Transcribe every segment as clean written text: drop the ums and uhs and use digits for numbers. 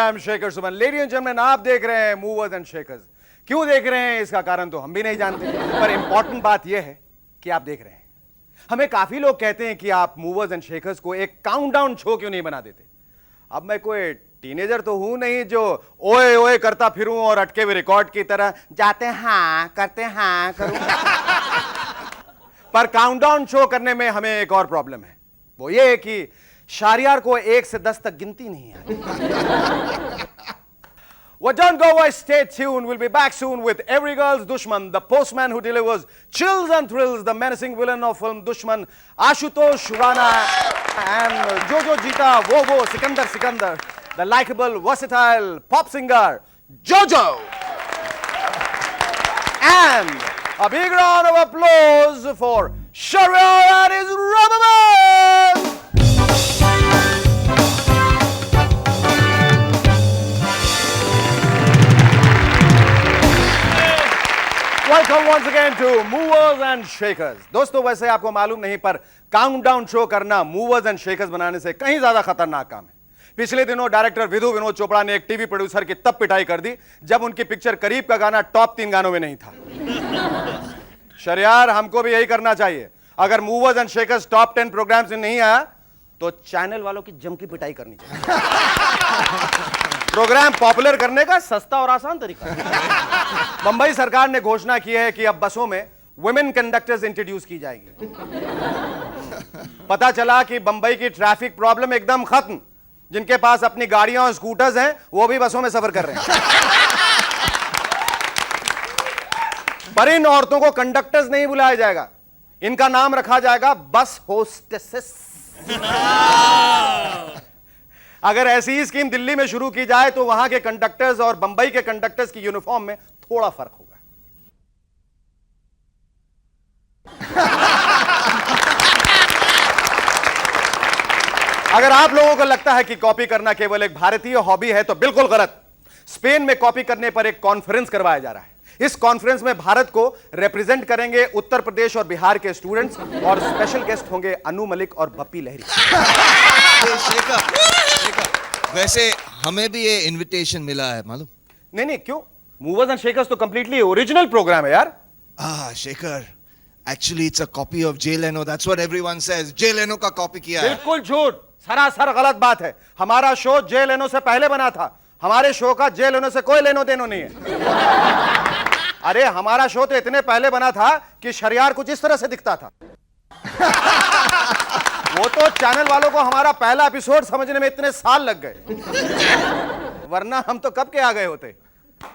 I am Shekhar Suman. Ladies and gentleman, आप देख रहे हैं मूवर्स एंड शेकर्स। क्यों देख रहे हैं इसका कारण तो हम भी नहीं जानते, पर इंपॉर्टेंट बात यह है कि आप देख रहे हैं। हमें काफी लोग कहते हैं कि आप मूवर्स एंड शेकर्स को एक काउंटडाउन शो क्यों नहीं बना देते। अब मैं कोई टीनेजर तो हूं नहीं जो ओए ओए करता फिरूं और अटके हुए रिकॉर्ड की तरह जाते हाँ करते हाँ करूं। पर काउंटडाउन शो करने में हमें एक और प्रॉब्लम है, वो ये है कि शाहरियार को 1 से 10 तक गिनती नहीं आती। Well, don't go away, stay tuned. We'll be back soon with Every Girl's Dushman, the postman who delivers chills and thrills, the menacing villain of film Dushman, Ashutosh Rana, and Jojo Jita, Wo, Sikandar, the likable, versatile pop singer, Jojo. And a big round of applause for Shahryar and his rubber band. Welcome once again to Movers and Shakers. दोस्तों, वैसे आपको मालूम नहीं पर countdown show करना movers and shakers बनाने से कहीं ज्यादा खतरनाक काम है। पिछले दिनों डायरेक्टर विधु विनोद चोपड़ा ने एक टीवी प्रोड्यूसर की तब पिटाई कर दी जब उनकी पिक्चर करीब का गाना टॉप 3 गानों में नहीं था। शहरयार, हमको भी यही करना चाहिए। अगर movers and shakers top 10 programmes में नहीं आया तो चैनल वालों की जम की पिटाई करनी चाहिए। प्रोग्राम पॉपुलर करने का सस्ता और आसान तरीका। मुंबई सरकार ने घोषणा की है कि अब बसों में वुमेन कंडक्टर्स इंट्रोड्यूस की जाएगी। पता चला कि मुंबई की ट्रैफिक प्रॉब्लम एकदम खत्म। जिनके पास अपनी गाड़ियां और स्कूटर्स हैं वो भी बसों में सफर कर रहे हैं। पर इन औरतों को कंडक्टर्स नहीं बुलाया जाएगा, इनका नाम रखा जाएगा बस होस्टेसेस। अगर ऐसी ही स्कीम दिल्ली में शुरू की जाए तो वहां के कंडक्टर्स और बंबई के कंडक्टर्स की यूनिफॉर्म में थोड़ा फर्क होगा। अगर आप लोगों को लगता है कि कॉपी करना केवल एक भारतीय हॉबी है तो बिल्कुल गलत। स्पेन में कॉपी करने पर एक कॉन्फ्रेंस करवाया जा रहा है। इस कॉन्फ्रेंस में भारत को रिप्रेजेंट करेंगे उत्तर प्रदेश और बिहार के स्टूडेंट्स और स्पेशल गेस्ट होंगे अनु मलिक और बप्पी लहरी। वैसे हमें भी ये इनविटेशन मिला है, मालूम? नहीं, क्यों? मूवर्स एंड शेकर्स तो कंप्लीटली ओरिजिनल प्रोग्राम है यार। Shekhar, actually it's a copy of Jay Leno, that's what everyone says. Jay Leno का कॉपी किया है। बिल्कुल झूठ, सरासर गलत बात है। हमारा शो जे लेनो से पहले बना था। हमारे शो का जे लेनो से कोई लेनो देनो नहीं है। अरे हमारा शो तो इतने पहले बना था कि शहरयार कुछ इस तरह से दिखता था। वो तो चैनल वालों को हमारा पहला एपिसोड समझने में इतने साल लग गए, वरना हम तो कब के आ गए होते।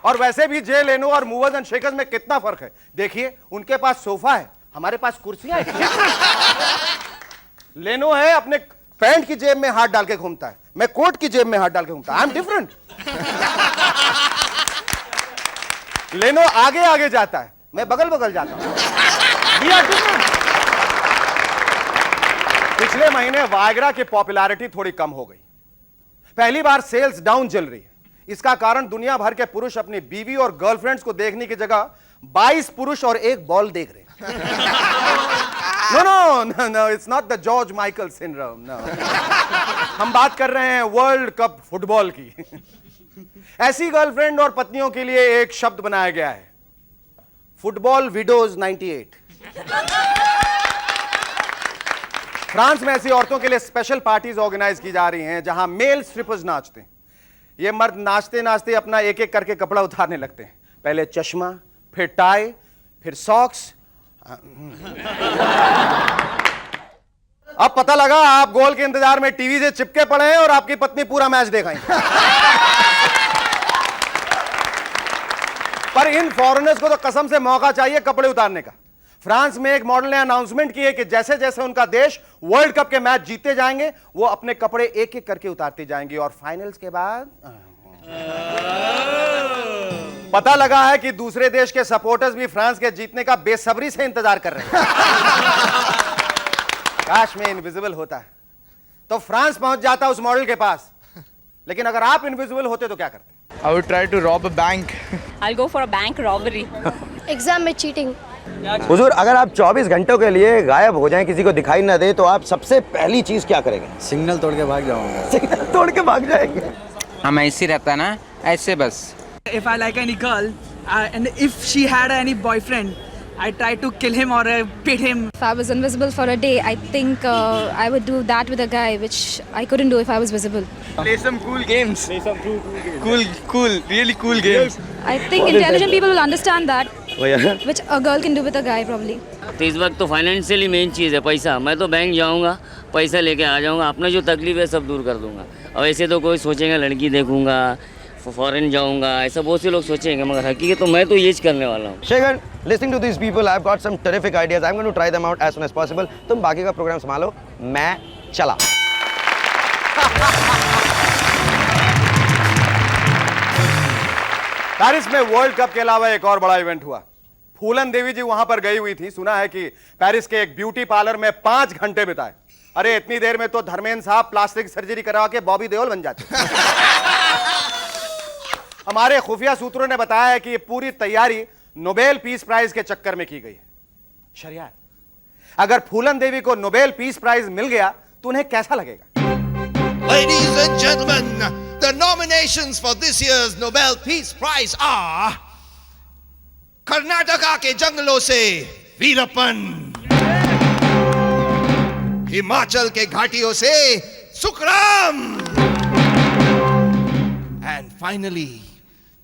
और वैसे भी जे लेनो और मूवर्स एंड शेकर्स में कितना फर्क है। देखिए, उनके पास सोफा है, हमारे पास कुर्सियां हैं। लेनो है अपने पैंट की जेब में हाथ डाल के घूमता है, मैं कोट की जेब में हाथ डाल के घूमता। I am different. लेनो आगे आगे जाता है, मैं बगल बगल जाता हूं। पिछले महीने वायग्रा की पॉपुलैरिटी थोड़ी कम हो गई। पहली बार सेल्स डाउन चल रही है। इसका कारण दुनिया भर के पुरुष अपनी बीवी और गर्लफ्रेंड्स को देखने की जगह 22 पुरुष और एक बॉल देख रहे हैं। No, it's not the George Michael syndrome. No, हम बात कर रहे हैं वर्ल्ड कप फुटबॉल की। ऐसी गर्लफ्रेंड और पत्नियों के लिए एक शब्द बनाया गया है, फुटबॉल विडोज 98। फ्रांस में ऐसी औरतों के लिए स्पेशल पार्टीज ऑर्गेनाइज की जा रही हैं जहां मेल स्ट्रिपर्स नाचते हैं। ये मर्द नाचते नाचते अपना एक एक करके कपड़ा उतारने लगते हैं। पहले चश्मा, फिर टाई, फिर सॉक्स। अब पता लगा आप गोल के इंतजार में टीवी से चिपके पड़े हैं और आपकी पत्नी पूरा मैच देखाई। पर इन फॉरेनर्स को तो कसम से मौका चाहिए कपड़े उतारने का। फ्रांस में एक मॉडल ने अनाउंसमेंट की है कि जैसे जैसे उनका देश वर्ल्ड कप के मैच जीते जाएंगे वो अपने कपड़े एक एक करके उतारते जाएंगे और फाइनल्स के बाद पता लगा है कि दूसरे देश के सपोर्टर्स भी फ्रांस के जीतने का बेसब्री से इंतजार कर रहे हैं। काश में इनविजिबल होता है तो फ्रांस पहुंच जाता उस मॉडल के पास। लेकिन अगर आप इनविजिबल होते तो क्या करते? I would try to rob a bank. I'll go for a bank robbery. Exam में चीटिंग। हुजूर, अगर आप 24 घंटों के लिए गायब हो जाएं, किसी को दिखाई ना दे, तो आप सबसे पहली चीज क्या करेंगे? सिग्नल तोड़ के भाग जाऊंगा। सिग्नल तोड़ के भाग जाएंगे? हम ऐसे रहता ना ऐसे बस. If I like any girl and if she had any boyfriend, I try to kill him or beat him. If I was invisible for a day, I think I would do that with a guy, which I couldn't do if I was visible. Play some cool games. Cool, really cool games. I think intelligent people will understand that, which a girl can do with a guy probably. तो इस वक्त तो financially main चीज़ है पैसा. मैं तो bank जाऊंगा, पैसा लेके आ जाऊंगा, अपना जो तकलीफ है सब दूर कर दूंगा. और ऐसे तो कोई सोचेगा लड़की देखूंगा, फॉरेन जाऊंगा, ऐसा बहुत से लोग सोचेंगे, मगर हकीकत तो मैं तो ये करने वाला हूँ. Shekhar, listening to these people, I've got some terrific ideas. I'm going to try them out as soon as possible. तुम बाकी का प्रोग्राम संभालो, मैं चला. पेरिस में वर्ल्ड कप के अलावा एक और बड़ा इवेंट हुआ. फूलन देवी जी वहां पर गई हुई थी. सुना है कि पेरिस के एक ब्यूटी पार्लर में 5 घंटे बिताए. अरे इतनी देर में तो धर्मेंद्र साहब प्लास्टिक सर्जरी करा के बॉबी देओल बन जाते. हमारे खुफिया सूत्रों ने बताया है कि ये पूरी तैयारी नोबेल पीस प्राइज के चक्कर में की गई है. शरियार, अगर फूलन देवी को नोबेल पीस प्राइज मिल गया तो उन्हें कैसा लगेगा? Ladies and gentlemen, the nominations for this year's Nobel Peace Prize are Karnataka के जंगलों से वीरप्पन, हिमाचल के घाटियों से सुखराम, and finally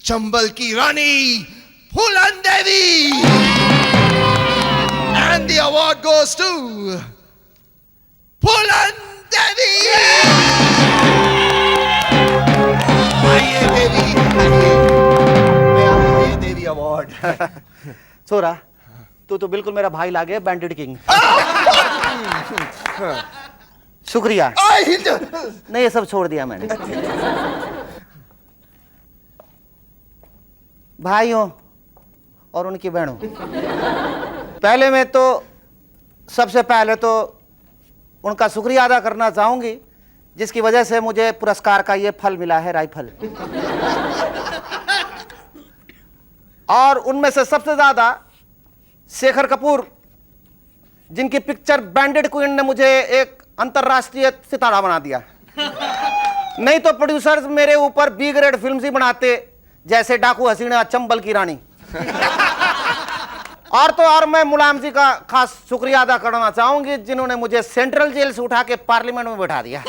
चंबल की रानी फूलन देवी. And the award goes to फूलन देवी. आइए देवी, आइए. मैं आपको ये देवी अवार्ड. सोरा, तू तो बिल्कुल मेरा भाई लागे, बैंडेड किंग. शुक्रिया. नहीं, ये सब छोड़ दिया मैंने. भाइयों और उनकी बहनों, पहले मैं तो सबसे पहले तो उनका शुक्रिया अदा करना चाहूंगी जिसकी वजह से मुझे पुरस्कार का ये फल मिला है, राइफल. और उनमें से सबसे ज्यादा शेखर कपूर, जिनकी पिक्चर बैंडेड क्वीन ने मुझे एक अंतरराष्ट्रीय सितारा बना दिया. नहीं तो प्रोड्यूसर्स मेरे ऊपर बी ग्रेड फिल्म ही बनाते, जैसे डाकू हसीना, चंबल की रानी. और तो और मैं मुलायम जी का खास शुक्रिया अदा करना चाहूंगी जिन्होंने मुझे सेंट्रल जेल से उठा के पार्लियामेंट में बैठा दिया.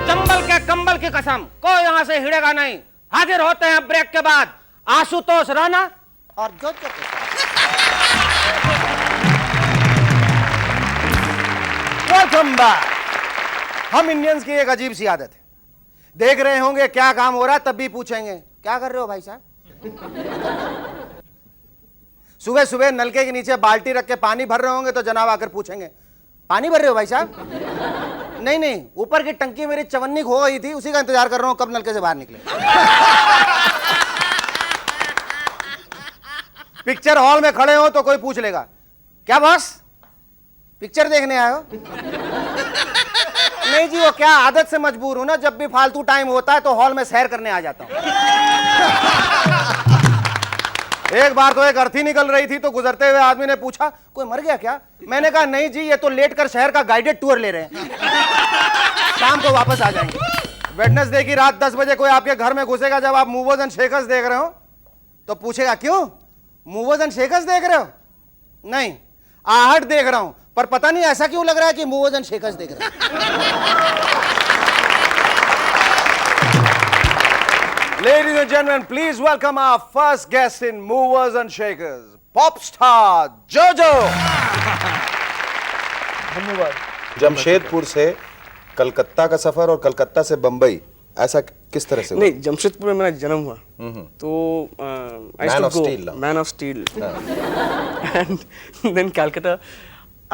चंबल के कंबल की कसम, कोई यहां से हिड़ेगा नहीं. हाजिर होते हैं ब्रेक के बाद आशुतोष राणा और जोजो के साथ. Welcome back. हम इंडियंस की एक अजीब सी आदत है, देख रहे होंगे क्या काम हो रहा है तब भी पूछेंगे क्या कर रहे हो भाई साहब. सुबह सुबह नलके के नीचे बाल्टी रख के पानी भर रहे होंगे तो जनाब आकर पूछेंगे पानी भर रहे हो भाई साहब. नहीं, ऊपर की टंकी मेरी चवन्नी खो गई थी, उसी का इंतजार कर रहा हूं कब नलके से बाहर निकले. पिक्चर हॉल में खड़े हो तो कोई पूछ लेगा क्या बॉस पिक्चर देखने आए हो. नहीं जी, वो क्या आदत से मजबूर हूं ना, जब भी फालतू टाइम होता है तो हॉल में सैर करने आ जाता हूं. एक बार तो एक अर्थी निकल रही थी तो गुजरते हुए आदमी ने पूछा कोई मर गया क्या. मैंने कहा नहीं जी, ये तो लेटकर शहर का गाइडेड टूर ले रहे हैं, शाम को वापस आ जाएंगे. वेडनेसडे की रात 10 बजे कोई आपके घर में घुसेगा जब आप मूवर्स एंड शेकर्स देख रहे हो तो पूछेगा क्यों मूवर्स एंड शेकर्स देख रहे हो. नहीं, आहट देख रहा हूं, पर पता नहीं ऐसा क्यों लग रहा है कि मूवर्स एंड शेकर्स देख रहे हैं. Ladies and gentlemen, please welcome our first guest in Movers and Shakers, pop star Jojo. Jamshedpur से कलकत्ता का सफर और कलकत्ता से बंबई, ऐसा किस तरह से हुआ? नहीं, जमशेदपुर में मेरा जन्म हुआ. तो man of steel and then Calcutta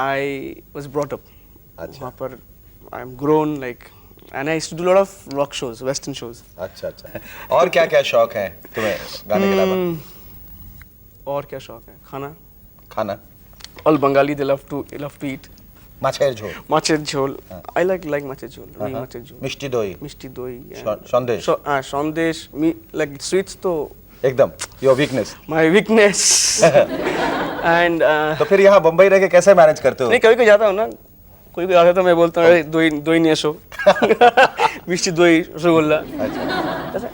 I was brought up. वहाँ पर I am grown like and I used to do a lot of rock shows, western shows. अच्छा. और क्या क्या शौक है तुम्हें गाने के अलावा? और क्या शौक है? खाना. All Bengali they love to eat. माछेर झोल. I like माछेर झोल. मिष्टी दोई. संदेश. संदेश. Like sweets तो एकदम your weakness. My weakness. And तो फिर यहाँ बम्बई रह के कैसे मैनेज करते हो? नहीं, कभी जाता हूँ ना कोई भी आता तो मैं बोलता हूँ अरे दो ही नहीं सो मिष्टी दो ही rasgulla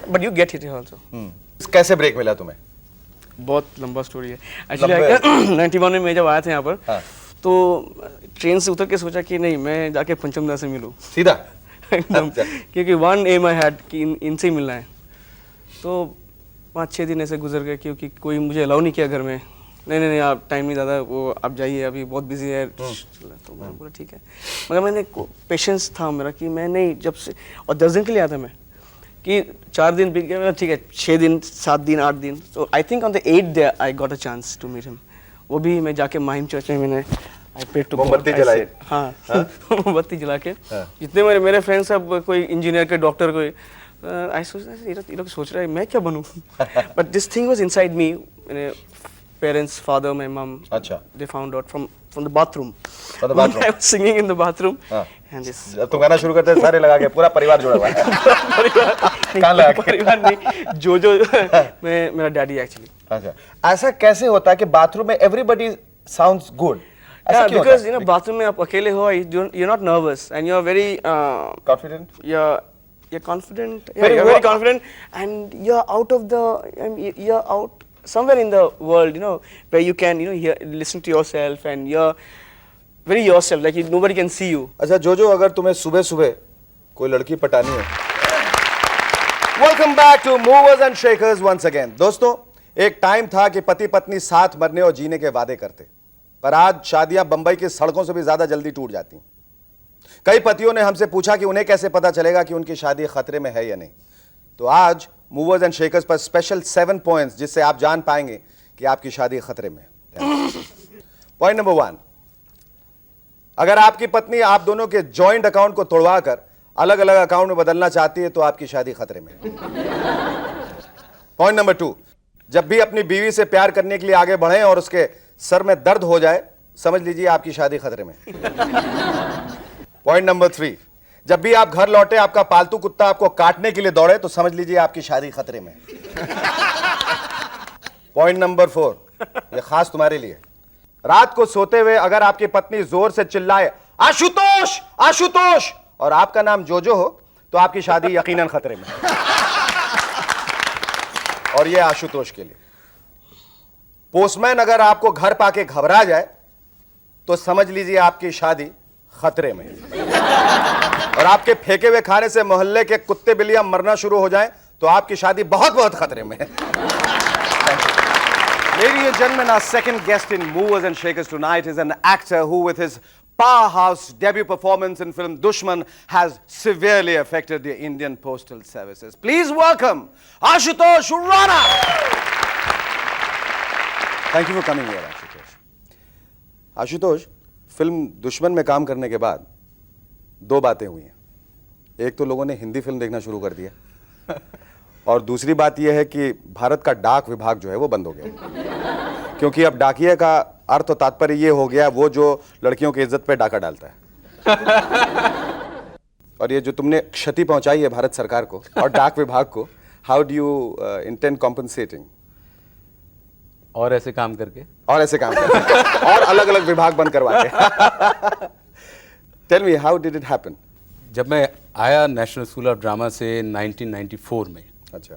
but you get it also कैसे ब्रेक मिला तुम्हें? बहुत लंबा स्टोरी है एक्चुअली 91 में मैं जब आया था यहाँ पर हाँ। तो ट्रेन से उतर के सोचा कि नहीं मैं जाके पंचम दा से मिलूँ सीधा एकदम क्योंकि वन एम आई हैड कि इनसे ही मिलना है। तो 5-6 दिन ऐसे गुजर गए क्योंकि कोई मुझे अलाउ नहीं किया घर में, नहीं आप टाइम नहीं दादा वो आप जाइए अभी बहुत बिजी है। तो मैंने बोला ठीक है, मगर मैंने पेशेंस था मेरा कि मैं नहीं, जब से और 10 दिन के लिए आता मैं कि 4 दिन बीत गया, ठीक है 6 दिन 7 दिन 8 दिन। तो I think on the 8th day I got a chance to meet him. वो भी मैं जाके माहिम चर्च में मैंने मोमबत्ती जलाई। हाँ मोमबत्ती जला के जितने मेरे फ्रेंड्स सब कोई इंजीनियर के डॉक्टर कोई आई सोच रहा ये लोग सोच रहे हैं मैं क्या बनूं but this thing was inside me. Parents father my mom अच्छा they found out from the bathroom I was singing in the bathroom and this जब तुम गाना शुरू करते हैं सारे लगा के पूरा परिवार जुड़ा हुआ है कान लगा के। परिवार नहीं जो मैं मेरा डैडी एक्चुअली। अच्छा ऐसा कैसे होता है कि बाथरूम में everybody sounds good? Yeah, because you know bathroom में आप अकेले हो, you're not nervous and you're very confident. You're confident. Yeah, you're very confident and you're out of the you're out somewhere in the world, you know, where you can hear, listen to yourself and you're very yourself, like nobody can see you. अच्छा जो अगर तुम्हें सुबह सुबह कोई लड़की पटानी है। Welcome back to movers and shakers once again. दोस्तों एक टाइम था कि पति पत्नी साथ मरने और जीने के वादे करते, पर आज शादियां बंबई की सड़कों से भी ज्यादा जल्दी टूट जाती। कई पतियों ने हमसे पूछा कि उन्हें कैसे पता चलेगा कि उनकी शादी खतरे में है या नहीं। तो आज मूवर्स एंड शेकर्स पर स्पेशल 7 पॉइंट्स जिससे आप जान पाएंगे कि आपकी शादी खतरे में है। पॉइंट नंबर 1, अगर आपकी पत्नी आप दोनों के जॉइंट अकाउंट को तोड़वाकर अलग अलग अकाउंट में बदलना चाहती है तो आपकी शादी खतरे में। पॉइंट नंबर 2, जब भी अपनी बीवी से प्यार करने के लिए आगे बढ़ें और उसके सर में दर्द हो जाए समझ लीजिए आपकी शादी खतरे में। पॉइंट नंबर 3, जब भी आप घर लौटे आपका पालतू कुत्ता आपको काटने के लिए दौड़े तो समझ लीजिए आपकी शादी खतरे में। पॉइंट नंबर 4, यह खास तुम्हारे लिए, रात को सोते हुए अगर आपकी पत्नी जोर से चिल्लाए आशुतोष आशुतोष और आपका नाम जोजो हो तो आपकी शादी यकीनन खतरे में। और यह आशुतोष के लिए, पोस्टमैन अगर आपको घर पाके घबरा जाए तो समझ लीजिए आपकी शादी खतरे में। और आपके फेंके हुए खाने से मोहल्ले के कुत्ते बिल्लियां मरना शुरू हो जाएं तो आपकी शादी बहुत बहुत खतरे में है। Ladies and gentlemen, our second guest in Movers and Shakers tonight is an actor who, with his powerhouse debut performance in film Dushman, has severely affected the Indian Postal Services. Please welcome Ashutosh Rana. Thank you for coming here, Ashutosh. Ashutosh, film दुश्मन में काम करने के बाद 2 बातें हुई हैं। एक तो लोगों ने हिंदी फिल्म देखना शुरू कर दिया और दूसरी बात यह है कि भारत का डाक विभाग जो है वो बंद हो गया, क्योंकि अब डाकिया का अर्थ और तात्पर्य ये हो गया वो जो लड़कियों की इज्जत पे डाका डालता है। और ये जो तुमने क्षति पहुंचाई है भारत सरकार को और डाक विभाग को, how do you intend compensating? और ऐसे काम करके और अलग अलग विभाग बंद करवा के। Tell me how did it happen? जब मैं आया नेशनल स्कूल ऑफ ड्रामा से 1994 में, अच्छा,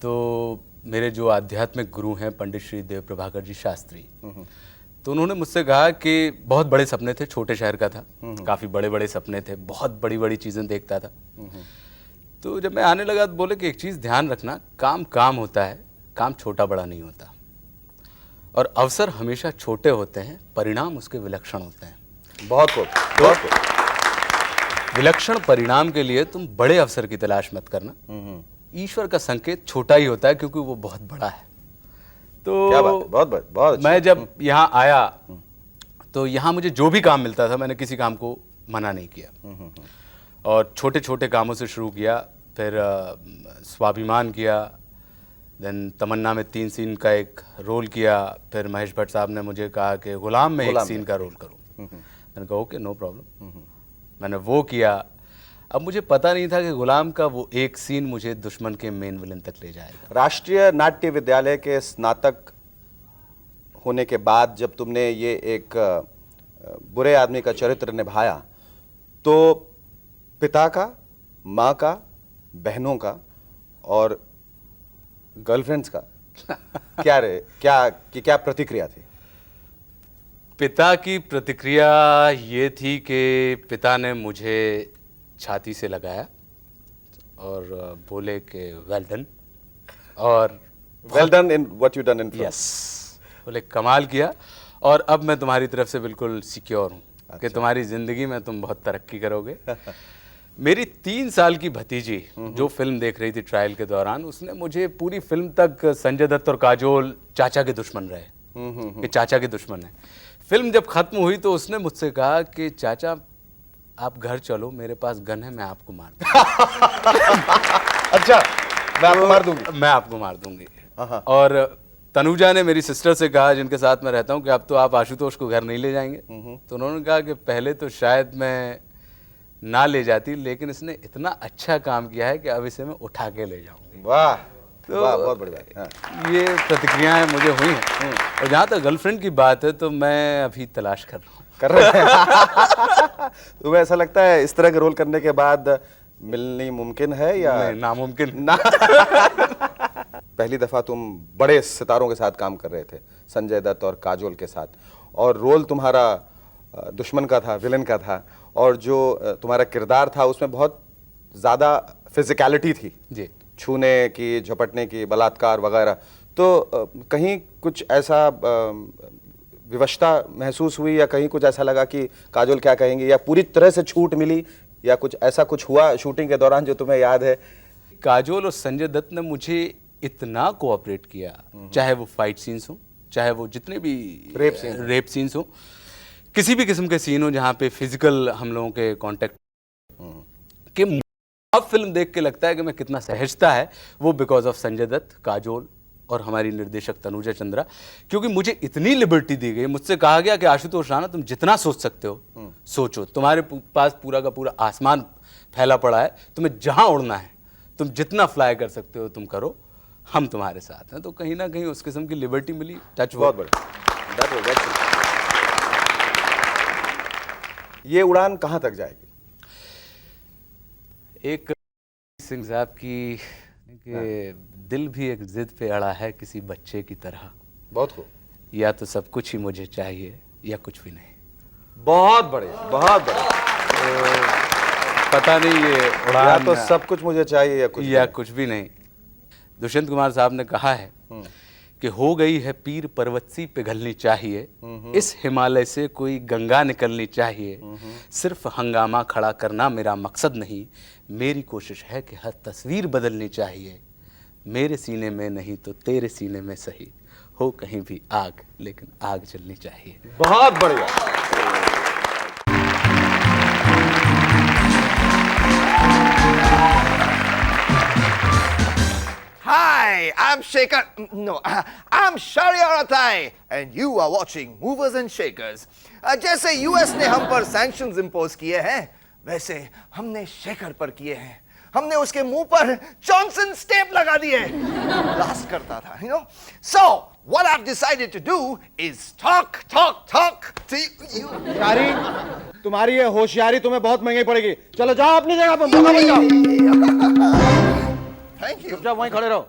तो मेरे जो आध्यात्मिक गुरु हैं पंडित श्री देव प्रभाकर जी शास्त्री, तो उन्होंने मुझसे कहा कि बहुत बड़े सपने थे, छोटे शहर का था, काफ़ी बड़े बड़े सपने थे, बहुत बड़ी बड़ी चीज़ें देखता था। तो जब मैं आने लगा तो बोले कि एक चीज़ ध्यान रखना, काम काम होता है, काम छोटा बड़ा नहीं होता, और अवसर हमेशा छोटे होते हैं, परिणाम उसके विलक्षण होते हैं। बहुत विलक्षण परिणाम के लिए तुम बड़े अवसर की तलाश मत करना, ईश्वर का संकेत छोटा ही होता है क्योंकि वो बहुत बड़ा है। तो क्या बात है, बहुत मैं जब यहाँ आया तो यहाँ मुझे जो भी काम मिलता था मैंने किसी काम को मना नहीं किया, और छोटे छोटे कामों से शुरू किया, फिर स्वाभिमान किया, देन तमन्ना में 3 सीन का एक रोल किया, फिर महेश भट्ट साहब ने मुझे कहा कि गुलाम में 1 सीन का रोल करो। मैंने कहा ओके नो प्रॉब्लम, मैंने वो किया। अब मुझे पता नहीं था कि गुलाम का वो 1 सीन मुझे दुश्मन के मेन विलन तक ले जाएगा। राष्ट्रीय नाट्य विद्यालय के स्नातक होने के बाद जब तुमने ये एक बुरे आदमी का चरित्र निभाया तो पिता का, माँ का, बहनों का और गर्लफ्रेंड्स का क्या प्रतिक्रिया थी? पिता की प्रतिक्रिया ये थी कि पिता ने मुझे छाती से लगाया और बोले कि वेल डन, और well done in what you done in yes, बोले कमाल किया, और अब मैं तुम्हारी तरफ से बिल्कुल सिक्योर हूँ कि तुम्हारी ज़िंदगी में तुम बहुत तरक्की करोगे। मेरी 3 साल की भतीजी जो फिल्म देख रही थी ट्रायल के दौरान, उसने मुझे पूरी फिल्म तक संजय दत्त और काजोल चाचा के दुश्मन रहे, कि चाचा के दुश्मन है। फिल्म जब खत्म हुई तो उसने मुझसे कहा कि चाचा आप घर चलो, मेरे पास गन है, मैं आपको मार दूंगी। अच्छा, मैं आपको मार दूंगी? मैं आपको मार दूंगी। और तनुजा ने मेरी सिस्टर से कहा, जिनके साथ मैं रहता हूँ, कि अब तो आप आशुतोष को घर नहीं ले जाएंगे। तो उन्होंने कहा कि पहले तो शायद मैं ना ले जाती, लेकिन इसने इतना अच्छा काम किया है कि अब इसे मैं उठा के ले जाऊंगी। वाह, तो वाह, बहुत बढ़िया। हाँ। ये प्रतिक्रियाएं मुझे हुई हैं। और जहाँ तक गर्लफ्रेंड की बात है तो मैं अभी तलाश कर रहा हूँ। कर रहे हैं? तुम्हें ऐसा लगता है इस तरह के रोल करने के बाद मिलनी मुमकिन है या नामुमकिन? ना। पहली दफा तुम बड़े सितारों के साथ काम कर रहे थे, संजय दत्त और काजोल के साथ, और रोल तुम्हारा दुश्मन का था, विलन का था, और जो तुम्हारा किरदार था उसमें बहुत ज़्यादा फिजिकलिटी थी जी, छूने की, झपटने की, बलात्कार वगैरह। तो कहीं कुछ ऐसा विवशता महसूस हुई, या कहीं कुछ ऐसा लगा कि काजोल क्या कहेंगी, या पूरी तरह से छूट मिली, या कुछ ऐसा कुछ हुआ शूटिंग के दौरान जो तुम्हें याद है? काजोल और संजय दत्त ने मुझे इतना कोऑपरेट किया, चाहे वो फाइट सीन्स हो, चाहे वो जितने भी रेप सीन्स हो, किसी भी किस्म के सीन हो जहाँ पे फिजिकल हम लोगों के कांटेक्ट कि अब फिल्म देख के लगता है कि मैं कितना सहजता है, वो बिकॉज ऑफ संजय दत्त, काजोल और हमारी निर्देशक तनुजा चंद्रा। क्योंकि मुझे इतनी लिबर्टी दी गई, मुझसे कहा गया कि आशुतोष राणा तुम जितना सोच सकते हो सोचो, तुम्हारे पास पूरा का पूरा आसमान फैला पड़ा है, तुम्हें जहाँ उड़ना है, तुम जितना फ्लाई कर सकते हो तुम करो, हम तुम्हारे साथ हैं। तो कहीं ना कहीं उस किस्म की लिबर्टी मिली। टच बहुत बढ़िया। ये उड़ान कहाँ तक जाएगी? एक सिंह साहब की कि दिल भी एक जिद पे अड़ा है किसी बच्चे की तरह, बहुत खूब। या तो सब कुछ ही मुझे चाहिए या कुछ भी नहीं। बहुत बढ़िया, बहुत बढ़िया। तो पता नहीं ये उड़ान, या तो सब कुछ मुझे चाहिए या कुछ भी नहीं। दुष्यंत कुमार साहब ने कहा है कि हो गई है पीर पर्वत सी पिघलनी चाहिए, इस हिमालय से कोई गंगा निकलनी चाहिए, सिर्फ हंगामा खड़ा करना मेरा मकसद नहीं, मेरी कोशिश है कि हर तस्वीर बदलनी चाहिए, मेरे सीने में नहीं तो तेरे सीने में सही, हो कहीं भी आग लेकिन आग जलनी चाहिए। बहुत बढ़िया। Hi, I'm Shaker. No, I'm Shahryar Atai, and you are watching Movers and Shakers. जैसे यूएस ने हम पर सैंक्शंस इंपोज किए हैं, वैसे हमने शेखर पर किए हैं। हमने उसके मुंह पर जॉनसन स्टेप लगा दिए। ब्लास्ट करता था, you know. So what I've decided to do is talk to you. यारी, तुम्हारी ये होशियारी तुम्हें बहुत महंगी पड़ेगी। चलो जाओ अपनी जगह पर, मौका बन जाओ। Thank you. वहीं खड़े रहो।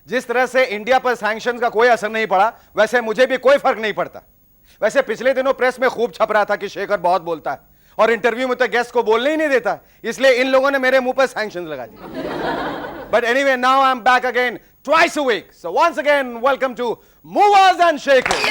जिस तरह से इंडिया पर सैंक्शन का कोई असर नहीं पड़ा, वैसे मुझे भी कोई फर्क नहीं पड़ता। वैसे पिछले दिनों प्रेस में खूब छप रहा था कि शेखर बहुत बोलता है और इंटरव्यू में तो गेस्ट को बोलने ही नहीं देता, इसलिए इन लोगों ने मेरे मुंह पर सैंक्शन लगा दिए। But anyway, now I am back again twice a week, so once again welcome to movers and shakers.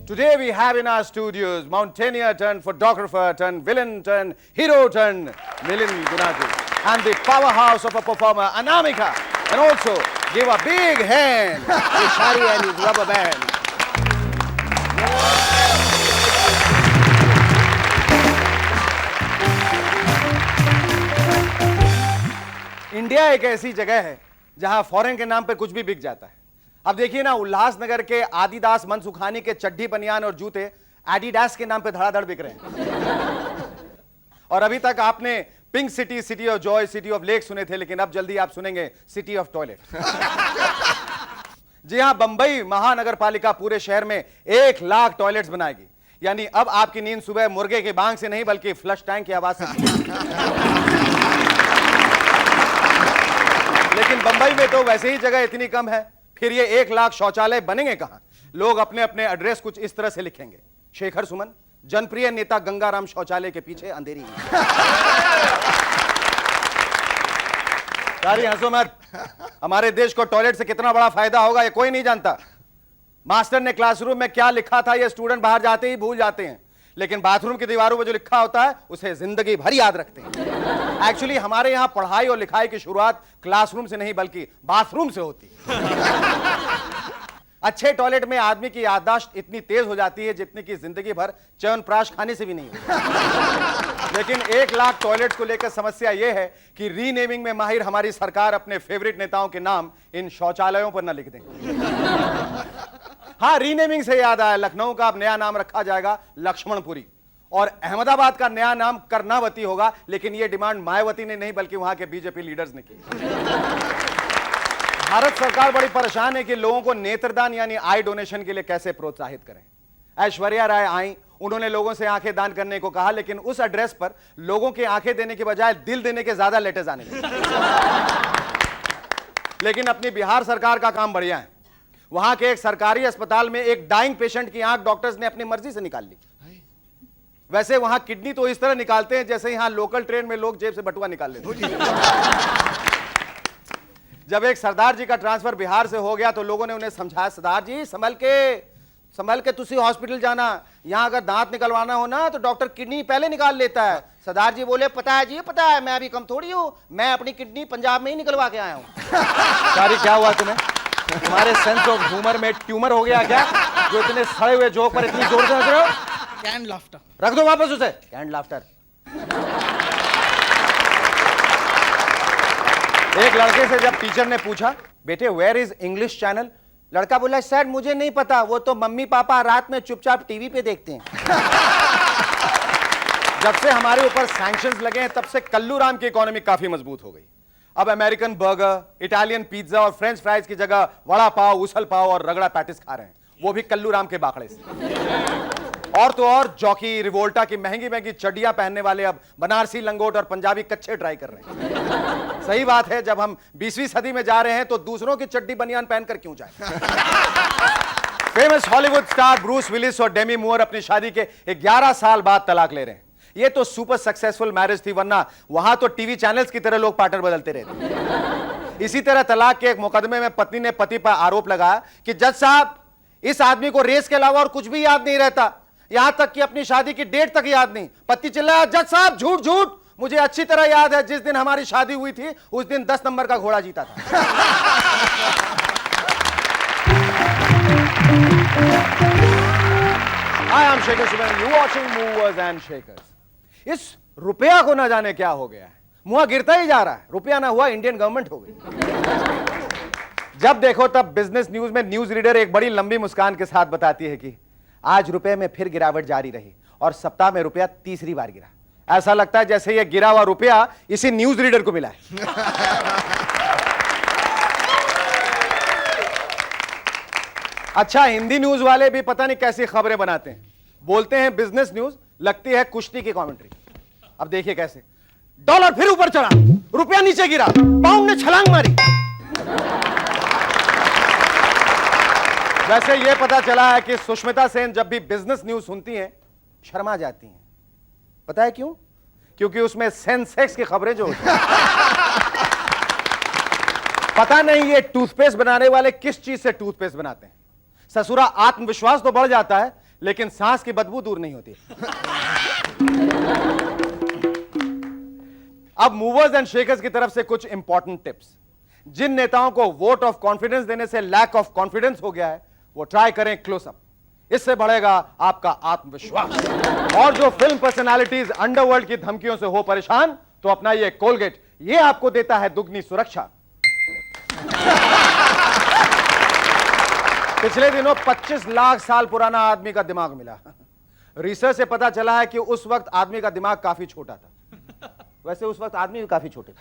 Today we have in our studios mountaineer turned photographer turned villain turned hero turned Milind Gunaju, and the powerhouse of a performer Anamika, and also give a big hand to Shari and his rubber band. India एक ऐसी जगह है जहां foreign के नाम पे कुछ भी बिक जाता है। अब देखिए ना, उल्लासनगर के आदिदास मनसुखानी के चड्डी बनियान और जूते एडिडास के नाम पे धड़ाधड़ बिक रहे हैं। और अभी तक आपने pink city, city of Joy, city of lake सुने थे, लेकिन अब जल्दी आप सुनेंगे सिटी ऑफ टॉयलेट। जी हां, बंबई महानगर पालिका पूरे शहर में 1 लाख टॉयलेट्स बनाएगी। यानी अब आपकी नींद सुबह मुर्गे की बांग से नहीं बल्कि फ्लश टैंक की आवाज से। लेकिन बंबई में तो वैसे ही जगह इतनी कम है, फिर ये 1 लाख शौचालय बनेंगे कहां? लोग अपने अपने एड्रेस कुछ इस तरह से लिखेंगे: शेखर सुमन, जनप्रिय नेता गंगाराम शौचालय के पीछे अंधेरी में। सारी हंसो मत। हमारे देश को टॉयलेट से कितना बड़ा फायदा होगा ये कोई नहीं जानता। मास्टर ने क्लासरूम में क्या लिखा था ये स्टूडेंट बाहर जाते ही भूल जाते हैं, लेकिन बाथरूम की दीवारों पर जो लिखा होता है उसे जिंदगी भर याद रखते हैं। एक्चुअली हमारे यहां पढ़ाई और लिखाई की शुरुआत क्लासरूम से नहीं बल्कि बाथरूम से होती है। अच्छे टॉयलेट में आदमी की याददाश्त इतनी तेज हो जाती है जितनी की जिंदगी भर च्यवनप्राश खाने से भी नहीं होती। लेकिन 1 लाख टॉयलेट्स को लेकर समस्या यह है कि रीनेमिंग में माहिर हमारी सरकार अपने फेवरेट नेताओं के नाम इन शौचालयों पर न लिख दें। हाँ, रीनेमिंग से याद आया, लखनऊ का अब नया नाम रखा जाएगा लक्ष्मणपुरी और अहमदाबाद का नया नाम कर्णावती होगा। लेकिन यह डिमांड मायावती ने नहीं बल्कि वहां के बीजेपी लीडर्स ने की। भारत सरकार बड़ी परेशान है कि लोगों को नेत्रदान यानी आई डोनेशन के लिए कैसे प्रोत्साहित करें। ऐश्वर्या राय आई, उन्होंने लोगों से आंखें दान करने को कहा, लेकिन उस एड्रेस पर लोगों के आंखें देने के बजाय दिल देने के ज्यादा लेटर्स आने लगे। लेकिन अपनी बिहार सरकार का काम बढ़िया है। वहां के एक सरकारी अस्पताल में एक डाइंग पेशेंट की आंख डॉक्टर्स ने अपनी मर्जी से निकाल ली। वैसे वहां किडनी तो इस तरह निकालते हैं जैसे यहां लोकल ट्रेन में लोग जेब से बटुआ निकाल लेते हैं। जब एक सरदार जी का ट्रांसफर बिहार से हो गया तो लोगों ने उन्हें समझाया, सरदार जी संभल के तुसी हॉस्पिटल जाना, यहां अगर दांत निकलवाना हो ना तो डॉक्टर किडनी पहले निकाल लेता है। सरदार जी बोले, पता है जी, पता है, मैं अभी कम थोड़ी हूं, मैं अपनी किडनी पंजाब में ही निकलवा के आया हूं। सारी क्या हुआ तुम्हें? तुम्हारे सेंस ऑफ ह्यूमर में ट्यूमर हो गया क्या, जो इतने सड़े हुए जोक पर इतनी जोर से हंस रहे हो? Canned laughter. रख दो वापस उसे। Canned laughter. एक लड़के से जब टीचर ने पूछा, बेटे वेयर इज इंग्लिश चैनल, लड़का बोला, सर मुझे नहीं पता, वो तो मम्मी पापा रात में चुपचाप टीवी पे देखते हैं। जब से हमारे ऊपर सैंक्शंस लगे हैं तब से कल्लू राम की इकोनॉमी काफी मजबूत हो गई। अब अमेरिकन बर्गर, इटालियन पिज्जा और फ्रेंच फ्राइज की जगह वड़ा पाव, उसल पाव और रगड़ा पैटिस खा रहे हैं, वो भी कल्लू राम के बाखड़े से। और तो और जॉकी, रिवोल्टा की महंगी महंगी चड्डियां पहनने वाले अब बनारसी लंगोट और पंजाबी कच्छे ट्राई कर रहे हैं। सही बात है, जब हम 20वीं सदी में जा रहे हैं तो दूसरों की चड्डी बनियान पहनकर क्यों जाएं? Famous Hollywood star Bruce Willis और डेमी मूर अपनी शादी के 11 साल बाद तलाक ले रहे हैं। ये तो सुपर सक्सेसफुल मैरिज थी, वरना वहां तो टीवी चैनल्स की तरह लोग पार्टनर बदलते रहते। इसी तरह तलाक के एक मुकदमे में पत्नी ने पति पर आरोप लगाया कि जज साहब, इस आदमी को रेस के अलावा और कुछ भी याद नहीं रहता, यहां तक कि अपनी शादी की डेट तक याद नहीं। पति चिल्लाया, जज साहब झूठ झूठ, मुझे अच्छी तरह याद है, जिस दिन हमारी शादी हुई थी उस दिन 10 नंबर का घोड़ा जीता था। Hi, I'm Shekhar Suman. You watching Movers and Shakers. इस रुपया को ना जाने क्या हो गया है, मुआ गिरता ही जा रहा है। रुपया ना हुआ, इंडियन गवर्नमेंट हो गई। जब देखो तब बिजनेस न्यूज में न्यूज रीडर एक बड़ी लंबी मुस्कान के साथ बताती है कि आज रुपए में फिर गिरावट जारी रही और सप्ताह में रुपया तीसरी बार गिरा। ऐसा लगता है जैसे ये गिरा हुआ रुपया इसी न्यूज रीडर को मिला है। अच्छा, हिंदी न्यूज वाले भी पता नहीं कैसी खबरें बनाते हैं। बोलते हैं बिजनेस न्यूज, लगती है कुश्ती की कमेंट्री। अब देखिए कैसे, डॉलर फिर ऊपर चढ़ा, रुपया नीचे गिरा, पाउंड ने छलांग मारी। वैसे यह पता चला है कि सुष्मिता सेन जब भी बिजनेस न्यूज सुनती हैं शर्मा जाती हैं। पता है क्यों? क्योंकि उसमें सेंसेक्स की खबरें जो होती हैं। पता नहीं ये टूथपेस्ट बनाने वाले किस चीज से टूथपेस्ट बनाते हैं। ससुरा आत्मविश्वास तो बढ़ जाता है लेकिन सांस की बदबू दूर नहीं होती। अब मूवर्स एंड शेकर्स की तरफ से कुछ इंपॉर्टेंट टिप्स। जिन नेताओं को वोट ऑफ कॉन्फिडेंस देने से लैक ऑफ कॉन्फिडेंस हो गया है वो ट्राई करें क्लोजअप, इससे बढ़ेगा आपका आत्मविश्वास। और जो फिल्म पर्सनालिटीज अंडरवर्ल्ड की धमकियों से हो परेशान तो अपनाइए कोलगेट, ये आपको देता है दुगनी सुरक्षा। पिछले दिनों 25 लाख साल पुराना आदमी का दिमाग मिला। रिसर्च से पता चला है कि उस वक्त आदमी का दिमाग काफी छोटा था। वैसे उस वक्त आदमी भी काफी छोटे थे।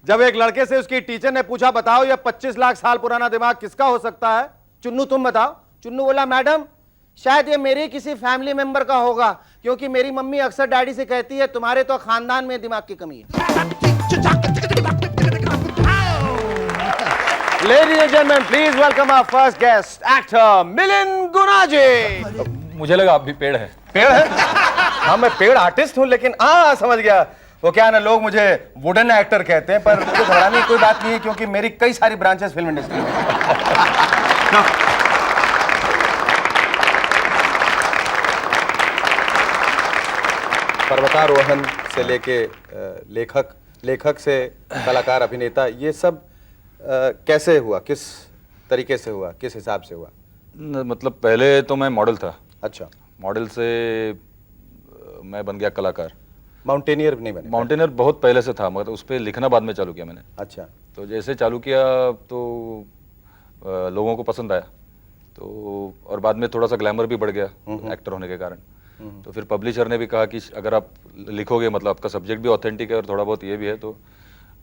जब एक लड़के से उसकी टीचर ने पूछा, बताओ ये 25 लाख साल पुराना दिमाग किसका हो सकता है? चुन्नू तुम बताओ। चुन्नू बोला, मैडम शायद ये मेरे किसी फैमिली मेंबर का होगा, क्योंकि मेरी मम्मी अक्सर डैडी से कहती है तुम्हारे तो खानदान में दिमाग की कमी है। Ladies and gentlemen, please welcome our first guest, actor Milind गुना जी। मुझे लगा आप भी पेड़ है। पेड़ है? हाँ मैं पेड़ आर्टिस्ट हूँ, लेकिन हाँ समझ गया। वो क्या है ना, लोग मुझे वुडन एक्टर कहते हैं, पर मुझे घबराने की कोई बात नहीं है, क्योंकि मेरी कई सारी ब्रांचेस फिल्म इंडस्ट्री में। पर्वतारोहण से लेके लेखक से कलाकार, अभिनेता, ये सब कैसे हुआ? किस तरीके से हुआ? किस हिसाब से हुआ? मतलब पहले तो मैं मॉडल था। अच्छा। मॉडल से मैं बन गया कलाकार। माउंटेनियर नहीं बने? माउंटेनियर बहुत पहले से था, मगर उस पर लिखना बाद में चालू किया मैंने। अच्छा। तो जैसे चालू किया तो लोगों को पसंद आया, तो और बाद में थोड़ा सा ग्लैमर भी बढ़ गया एक्टर होने के कारण। तो फिर पब्लिशर ने भी कहा कि अगर आप लिखोगे, मतलब आपका सब्जेक्ट भी ऑथेंटिक है और थोड़ा बहुत ये भी है, तो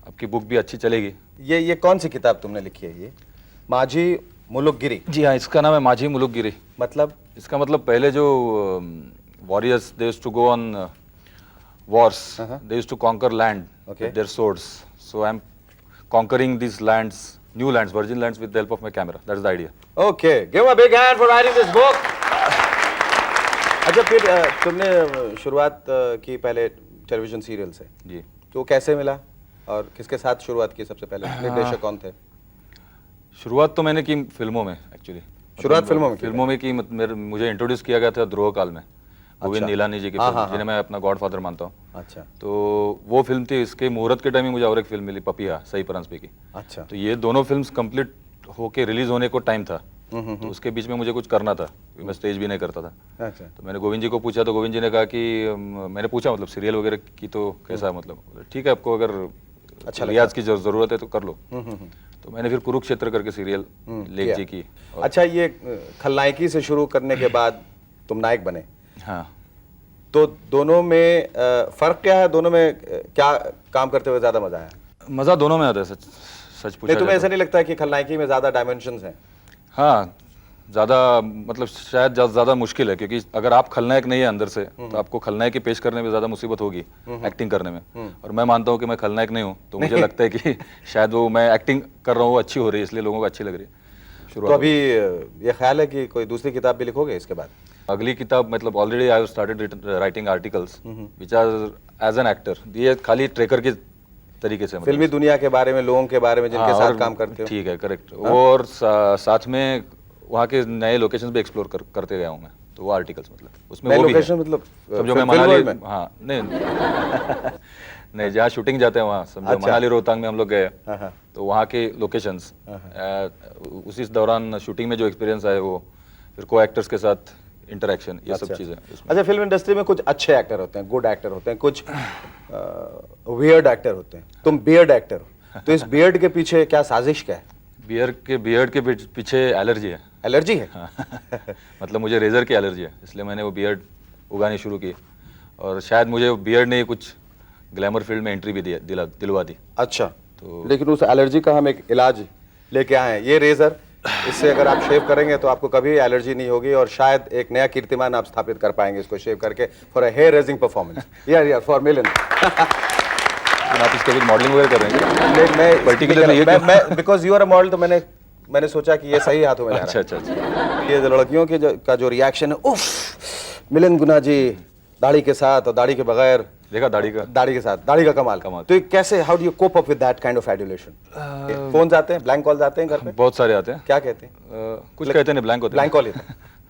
आपकी बुक भी अच्छी चलेगी। ये कौन सी किताब तुमने लिखी है? ये माझी मुलुकगिरी? जी हाँ, इसका नाम है माझी मुलुकगिरी। मतलब? इसका मतलब पहले जो warriors they used to go on wars, they used to conquer land with their swords. So I'm conquering these lands, new lands, virgin lands, with the help of my camera. That's the idea. Okay, give a big hand for writing this book. अच्छा, फिर तुमने शुरुआत की पहले television serial से। जी। तो कैसे मिला और किसके साथ शुरुआत की? सबसे पहले निर्देशक कौन थे? शुरुआत तो मैंने की फिल्मों में एक्चुअली। शुरुआत फिल्मों में? फिल्मों में की। मुझे इंट्रोड्यूस किया गया था द्रोह काल में, गोविंद नीलानी जी की फिल्म, जिन्हें मैं अपना गॉडफादर मानता हूँ। अच्छा। तो वो फिल्म थी। इसके मुहूर्त के टाइम में मुझे और एक फिल्म मिली, पपिया, सही परांजपे की। अच्छा। तो ये दोनों फिल्म्स कंप्लीट होके रिलीज होने को टाइम था, तो उसके बीच में मुझे कुछ करना था, मैं स्टेज भी नहीं करता था। अच्छा। तो मैंने गोविंद जी को पूछा, तो गोविंद जी ने कहा कि मैंने पूछा मतलब सीरियल वगैरह की तो कैसा, मतलब ठीक है, आपको अगर अच्छा रियाज की जरूरत है तो कर लो। तो मैंने फिर कुरुक्षेत्र करके सीरियल लेख जी की। अच्छा, ये खलनायकी से शुरू करने के बाद तुम नायक बने। हाँ। तो दोनों में फर्क क्या है? दोनों में क्या काम करते हुए ज्यादा मजा आया? मजा दोनों में आता है, सच पूछा। तुम्हें ऐसा नहीं लगता कि खलनायकी में ज्यादा डायमेंशंस हैं? हाँ, ज़्यादा मतलब शायद ज़्यादा मुश्किल है, क्योंकि अगर आप खलनायक नहीं है अंदर से, तो आपको खलनायक की पेश करने में ज़्यादा मुसीबत होगी एक्टिंग करने में। और मैं मानता हूँ कि मैं खलनायक नहीं हूँ, तो मुझे लगता है कि शायद वो मैं एक्टिंग कर रहा हूँ अच्छी हो रही है, इसलिए लोगों को अच्छी लग रही है। तो अभी ये ख्याल है कि कोई दूसरी किताब भी लिखोगे इसके बाद? अगली किताब मतलब already I have started writing articles which are as an actor. ये खाली ट्रेकर के तरीके से, फिल्मी दुनिया के बारे में, लोगों के बारे में जिनके साथ काम करते हो। ठीक है, करेक्ट। और साथ में वहाँ के नए लोकेशंस भी एक्सप्लोर करते गया हूँ मैं, तो वो आर्टिकल्स मतलब उसमें वो भी है। मतलब समझो मैं मनाली, हाँ नहीं नहीं, जहाँ शूटिंग जाते हैं वहाँ समझो। अच्छा। मनाली रोहतांग में हम लोग गए, तो वहाँ के लोकेशंस, उसी दौरान शूटिंग में जो एक्सपीरियंस आए वो, फिर को एक्टर्स के साथ इंटरेक्शन, ये सब चीजें। अच्छा, फिल्म इंडस्ट्री में कुछ अच्छे एक्टर होते हैं, गुड एक्टर होते हैं, कुछ वियर्ड एक्टर होते हैं। तुम बियर्ड एक्टर हो, तो इस बियर्ड के पीछे क्या साजिश क्या है? बियर्ड के पीछे एलर्जी है। एलर्जी है? हाँ। मतलब मुझे रेजर की एलर्जी है, इसलिए मैंने वो बियर्ड उगानी शुरू की, और शायद मुझे वो बियर्ड ने कुछ ग्लैमर फील्ड में एंट्री भी दिलवा दी। अच्छा। तो लेकिन उस एलर्जी का हम एक इलाज लेके आए हैं, ये रेजर। इससे अगर आप शेव करेंगे तो आपको कभी एलर्जी नहीं होगी, और शायद एक नया कीर्तिमान आप स्थापित कर पाएंगे इसको शेव करके, for a hair raising performance. यार फॉर मिलियन। आप इसके कुछ मॉडलिंग वगैरह कर रहे हैं? मैं पर्टिकुलरली मैं because you are a model, तो मैंने सोचा कि ये सही हाथों में जा रहा है। अच्छा। ये लड़कियों के का जो रिएक्शन है, उफ, मिलिंद गुना जी दाढ़ी के साथ और दाढ़ी के बगैर, देखा दाढ़ी के साथ, दाढ़ी का कमाल। तो कैसे, how do you cope up with that kind of adulation? Phone आते हैं, ब्लैंक कॉल्स आते हैं घर पे? बहुत सारे आते हैं। क्या कहते हैं? कुछ कहते नहीं, ब्लैंक होते हैं। ब्लैंक कॉल ही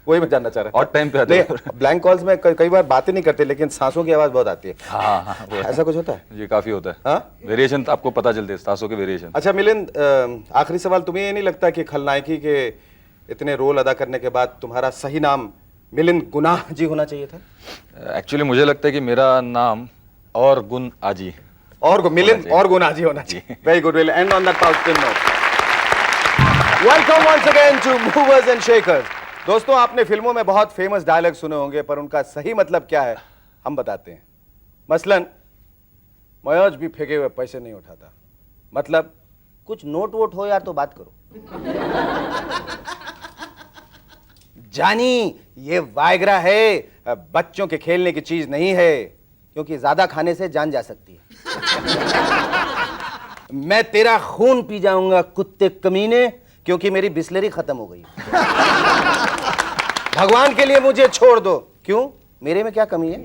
वही मैं जानना चाह रहा था। और टाइम पे आते हैं। ब्लैंक कॉल्स में कई बार बातें नहीं करते, लेकिन सांसों की आवाज बहुत आती है। हाँ, ऐसा कुछ होता है? जी, काफी होता है। वेरिएशन आपको पता चलते हैं, सांसों के वेरिएशन। अच्छा मिलिंद, आखिरी सवाल, तुम्हें ये नहीं लगता कि खलनायकी के इतने रोल अदा करने के बाद तुम्हारा सही नाम मिलिंद गुनाह जी होना चाहिए था? एक्चुअली मुझे लगता है कि मेरा नाम और गुण आजी, और मिलिंद और गुनाह जी होना चाहिए। Very good, we'll end on that positive note. Welcome once again to movers and shakers. दोस्तों, आपने फिल्मों में बहुत फेमस डायलॉग सुने होंगे, पर उनका सही मतलब क्या है हम बताते हैं। मसलन, मैं आज भी फेंके हुए पैसे नहीं उठाता, मतलब कुछ नोट वोट हो यार तो बात करो। जानी, ये वायग्रा है, बच्चों के खेलने की चीज नहीं है, क्योंकि ज्यादा खाने से जान जा सकती है। मैं तेरा खून पी जाऊंगा कुत्ते कमीने, क्योंकि मेरी बिस्लरी खत्म हो गई। भगवान के लिए मुझे छोड़ दो। क्यों? मेरे में क्या कमी है?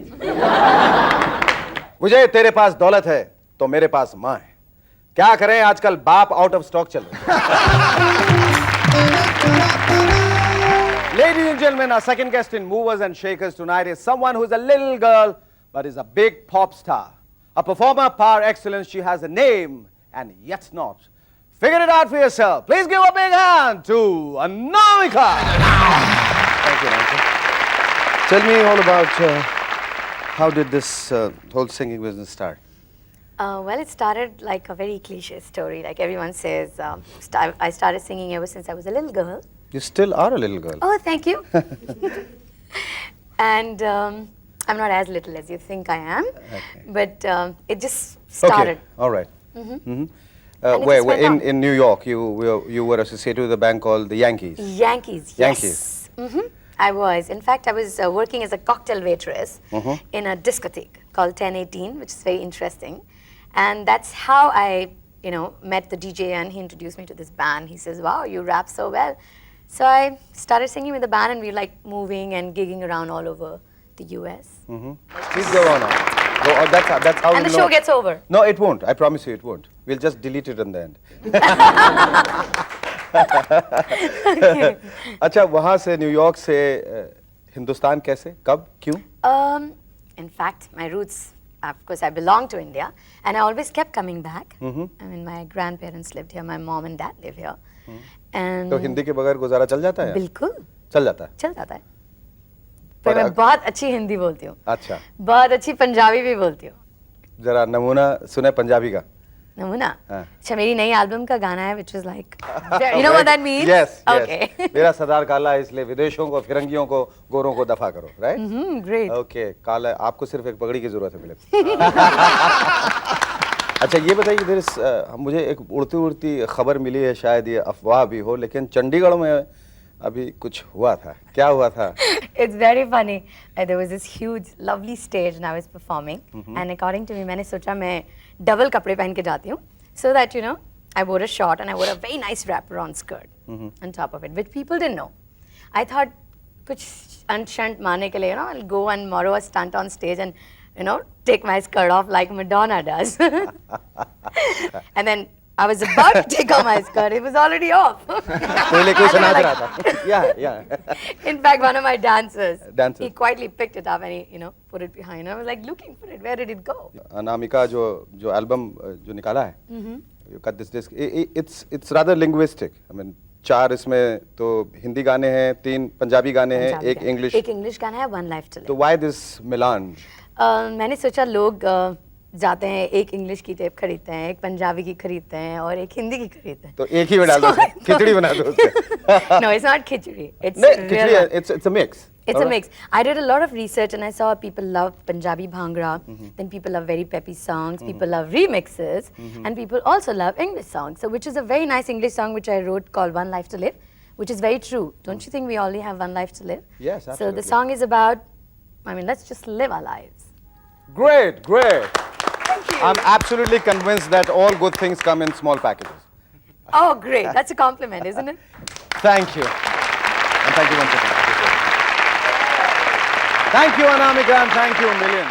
मुझे तेरे पास दौलत है तो मेरे पास मां है। क्या करें, आजकल बाप आउट ऑफ स्टॉक चल रहा है। Ladies and gentlemen, our second guest in Movers and Shakers tonight is someone who's a little girl but is a big pop star. A performer par excellence. She has a name and yet not. Figure it out for yourself. Please give a big hand to Anamika. Thank you, Anamika. Tell me all about how did this whole singing business start? Well, it started like a very cliche story. Like everyone says, I started singing ever since I was a little girl. You still are a little girl. Oh, thank you. And I'm not as little as you think I am. Okay. But it just started. Okay. All right. Mhm. Mhm. And it Where just went on. in New York, you were associated with a band called the Yankees. Yankees, yes. Yankees. I was. In fact, I was working as a cocktail waitress Mhm. in a discotheque called 1018, which is very interesting. And that's how I, met the DJ, and he introduced me to this band. He says, "Wow, you rap so well." So I started singing with the band, and we were like moving and gigging around all over the US. Please go on. Go on. That's how And the we'll show know. gets over. No, it won't. I promise you, it won't. We'll just delete it in the end. अच्छा, वहाँ से New York से हिंदुस्तान कैसे, कब, क्यों? In fact, my roots, of course, I belong to India, and I always kept coming back. I mean, my grandparents lived here, my mom and dad live here. And तो हिंदी के बगैर गुजारा चल जाता है? बिल्कुल चल जाता है। चल जाता है। पर मैं बहुत अच्छी हिंदी बोलती हूँ, अच्छा, बहुत अच्छी पंजाबी भी बोलती हूँ। जरा नमूना सुने पंजाबी का। नमूना? हाँ। अच्छा, मेरी नई एल्बम का गाना है, which is like, you know what that means? Yes, yes. Okay. मेरा सरदार काला है, इसलिए विदेशों को, फिरंगियों को, गोरों को दफा करो, right? Great. Okay, काला, आपको सिर्फ एक पगड़ी की जरूरत है फिलिप। अच्छा, ये बताइए, इधर मुझे एक उड़ती उड़ती खबर मिली है, शायद ये अफवाह भी हो, लेकिन चंडीगढ़ में अभी कुछ हुआ था। क्या हुआ था? It's very funny. There was this huge, lovely stage, and I was performing. And according to me, मैंने सोचा मैं double कपड़े पहन के जाती हूँ, so that I wore a short and I wore a very nice wrap-around skirt on top of it, which people didn't know. I thought कुछ अंशंट मारने के लिए, I'll go and borrow a stunt on stage and take my skirt off like Madonna does. And then I was about to take off my skirt. It was already off. पहले कुछ नाच रहा था। Yeah. In fact, one of my dancers, Dancer. he quietly picked it up and he, put it behind. I was like looking for it. Where did it go? Anamika जो album जो निकाला है, you cut this disc. It's rather linguistic. I mean, 4 इसमें तो हिंदी गाने हैं, 3 पंजाबी गाने हैं, एक इंग्लिश। एक इंग्लिश गाना है, One Life to Live. तो why this melange? मैंने सोचा लोग जाते हैं, एक इंग्लिश की टेप खरीदते हैं, एक पंजाबी की खरीदते हैं और एक हिंदी की खरीदते हैं। तो एक ही में डाल दो, खिचड़ी बना दो उससे। No, it's not khichdi. It's khichdi, it's a mix. It's a mix. I did a lot of research and I saw people love Punjabi Bhangra, then people love very peppy songs, people love remixes, and people also love English songs. So which is a very nice English song which I wrote called One Life to Live, which is very true. Don't you think we only have one life to live? Yes, So absolutely. the song is about, let's just live our lives. Great. Thank you. I'm absolutely convinced that all good things come in small packages. Oh, great. That's a compliment, isn't it? Thank you. And thank you once again. Thank you, Anamika, and thank you a million.